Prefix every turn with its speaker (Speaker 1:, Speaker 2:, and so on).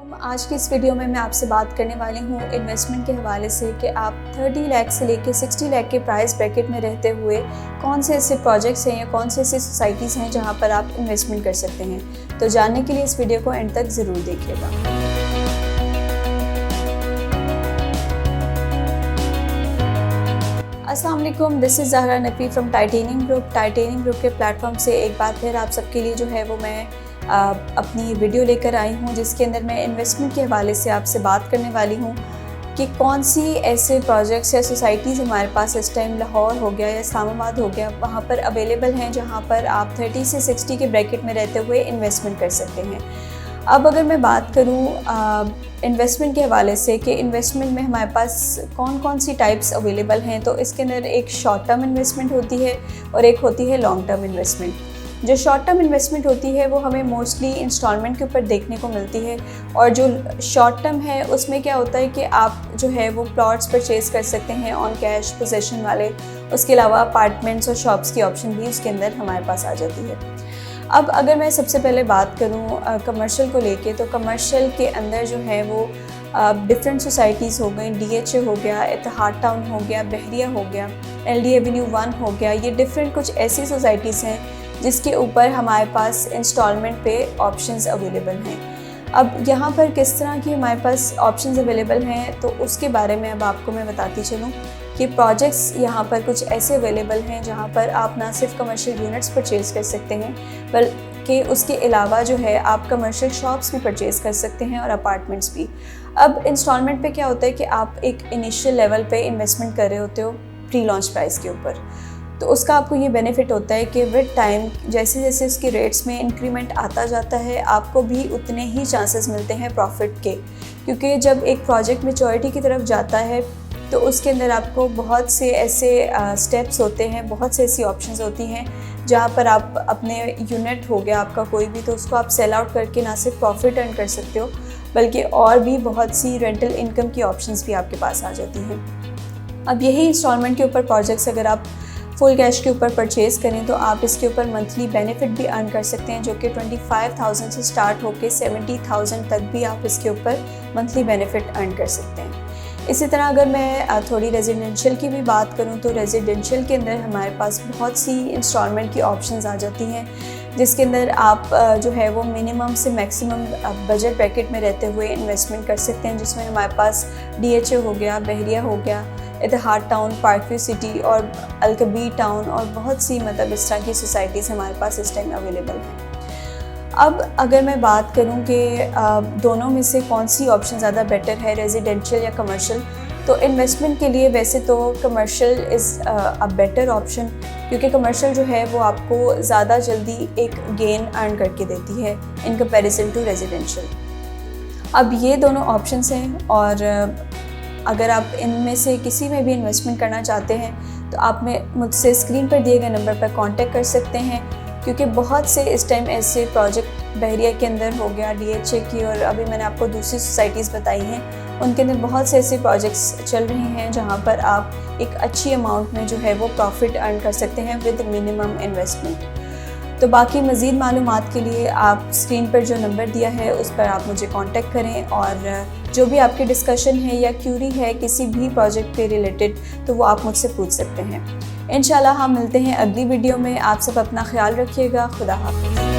Speaker 1: आज की इस वीडियो में मैं आपसे बात करने वाली हूँ इन्वेस्टमेंट के हवाले से कि आप 30 लाख से लेके 60 लाख के प्राइस ब्रैकेट में रहते हुए कौन से ऐसे प्रोजेक्ट्स हैं या कौन से ऐसी सोसाइटीज़ हैं जहाँ पर आप इन्वेस्टमेंट कर सकते हैं। तो जानने के लिए इस वीडियो को एंड तक ज़रूर देखिएगा। अस्सलाम वालेकुम, this is Zahra Nafi from titanium group. Titanium group के प्लेटफॉर्म से एक बार फिर आप सबके लिए जो है वो मैं अपनी वीडियो लेकर आई हूँ, जिसके अंदर मैं इन्वेस्टमेंट के हवाले से आपसे बात करने वाली हूँ कि कौन सी ऐसे प्रोजेक्ट्स या सोसाइटीज़ हमारे पास इस टाइम लाहौर हो गया या इस्लामाबाद हो गया वहाँ पर अवेलेबल हैं, जहाँ पर आप 30 से 60 के ब्रैकेट में रहते हुए इन्वेस्टमेंट कर सकते हैं। अब अगर मैं बात करूँ इन्वेस्टमेंट के हवाले से कि इन्वेस्टमेंट में हमारे पास कौन कौन सी टाइप्स अवेलेबल हैं, तो इसके अंदर एक शॉर्ट टर्म इन्वेस्टमेंट होती है और एक होती है लॉन्ग टर्म इन्वेस्टमेंट। जो शॉर्ट टर्म इन्वेस्टमेंट होती है वो हमें मोस्टली इंस्टॉलमेंट के ऊपर देखने को मिलती है, और जो शॉर्ट टर्म है उसमें क्या होता है कि आप जो है वो प्लॉट्स परचेज़ कर सकते हैं ऑन कैश पोजेसन वाले। उसके अलावा अपार्टमेंट्स और शॉप्स की ऑप्शन भी उसके अंदर हमारे पास आ जाती है। अब अगर मैं सबसे पहले बात करूँ कमर्शियल को लेके, तो कमर्शियल के अंदर जो है वो डिफरेंट सोसाइटीज़ हो गई, DHA हो गया, इत्तेहाद टाउन हो गया, बहरिया हो गया, LD एवेन्यू 1 हो गया। ये डिफरेंट कुछ ऐसी सोसाइटीज़ हैं जिसके ऊपर हमारे पास इंस्टॉलमेंट पे ऑप्शंस अवेलेबल हैं। अब यहाँ पर किस तरह की हमारे पास ऑप्शंस अवेलेबल हैं, तो उसके बारे में अब आपको मैं बताती चलूँ कि प्रोजेक्ट्स यहाँ पर कुछ ऐसे अवेलेबल हैं जहाँ पर आप ना सिर्फ कमर्शियल यूनिट्स परचेज़ कर सकते हैं, बल्कि उसके अलावा जो है आप कमर्शियल शॉप्स भी परचेज़ कर सकते हैं और अपार्टमेंट्स भी। अब इंस्टॉलमेंट पे क्या होता है कि आप एक इनिशियल लेवल पे इन्वेस्टमेंट कर रहे होते हो प्री लॉन्च प्राइस के ऊपर, तो उसका आपको ये बेनिफिट होता है कि विद टाइम जैसे जैसे उसके रेट्स में इंक्रीमेंट आता जाता है आपको भी उतने ही चांसेस मिलते हैं प्रॉफिट के, क्योंकि जब एक प्रोजेक्ट मैच्योरिटी की तरफ जाता है तो उसके अंदर आपको बहुत से ऐसे स्टेप्स होते हैं, बहुत से ऐसी ऑप्शंस होती हैं जहाँ पर आप अपने यूनिट हो गया आपका कोई भी, तो उसको आप सेल आउट करके ना सिर्फ प्रॉफिट अर्न कर सकते हो बल्कि और भी बहुत सी रेंटल इनकम की ऑप्शंस भी आपके पास आ जाती हैं। अब यही इंस्टॉलमेंट के ऊपर प्रोजेक्ट्स अगर आप फुल कैश के ऊपर परचेज़ करें तो आप इसके ऊपर मंथली बेनिफिट भी अर्न कर सकते हैं, जो कि 25,000 से स्टार्ट होकर 70,000 तक भी आप इसके ऊपर मंथली बेनिफिट अर्न कर सकते हैं। इसी तरह अगर मैं थोड़ी रेजिडेंशियल की भी बात करूं, तो रेजिडेंशियल के अंदर हमारे पास बहुत सी इंस्टॉलमेंट की ऑप्शंस आ जाती हैं, जिसके अंदर आप जो है वो मिनिमम से मैक्सिमम बजट ब्रैकेट में रहते हुए इन्वेस्टमेंट कर सकते हैं, जिसमें हमारे पास DHA हो गया, बहरिया हो गया, इत्तेहाद टाउन, पार्कव्यू सिटी और अलकबीर टाउन और बहुत सी मतलब इस तरह की सोसाइटीज़ हमारे पास इस टाइम अवेलेबल हैं। अब अगर मैं बात करूं कि दोनों में से कौन सी ऑप्शन ज़्यादा बेटर है, रेजिडेंशियल या कमर्शियल, तो इन्वेस्टमेंट के लिए वैसे तो commercial is a better option, क्योंकि कमर्शियल जो है वो आपको ज़्यादा जल्दी एक गेन अर्न करके देती है इन कंपैरिजन टू रेजिडेंशियल। अब ये दोनों ऑप्शंस हैं, और अगर आप इनमें से किसी में भी इन्वेस्टमेंट करना चाहते हैं तो आप मुझसे स्क्रीन पर दिए गए नंबर पर कांटेक्ट कर सकते हैं, क्योंकि बहुत से इस टाइम ऐसे प्रोजेक्ट बहरिया के अंदर हो गया, DHA की, और अभी मैंने आपको दूसरी सोसाइटीज़ बताई हैं, उनके अंदर बहुत से ऐसे प्रोजेक्ट्स चल रहे हैं जहां पर आप एक अच्छी अमाउंट में जो है वो प्रॉफिट अर्न कर सकते हैं विद मिनिमम इन्वेस्टमेंट। तो बाकी मज़ीद मालूमात के लिए आप स्क्रीन पर जो नंबर दिया है उस पर आप मुझे कांटेक्ट करें, और जो भी आपकी डिस्कशन है या क्यूरी है किसी भी प्रोजेक्ट के रिलेटेड तो वो आप मुझसे पूछ सकते हैं। इंशाल्लाह हम मिलते हैं अगली वीडियो में। आप सब अपना ख्याल रखिएगा। खुदा हाफ़िज़।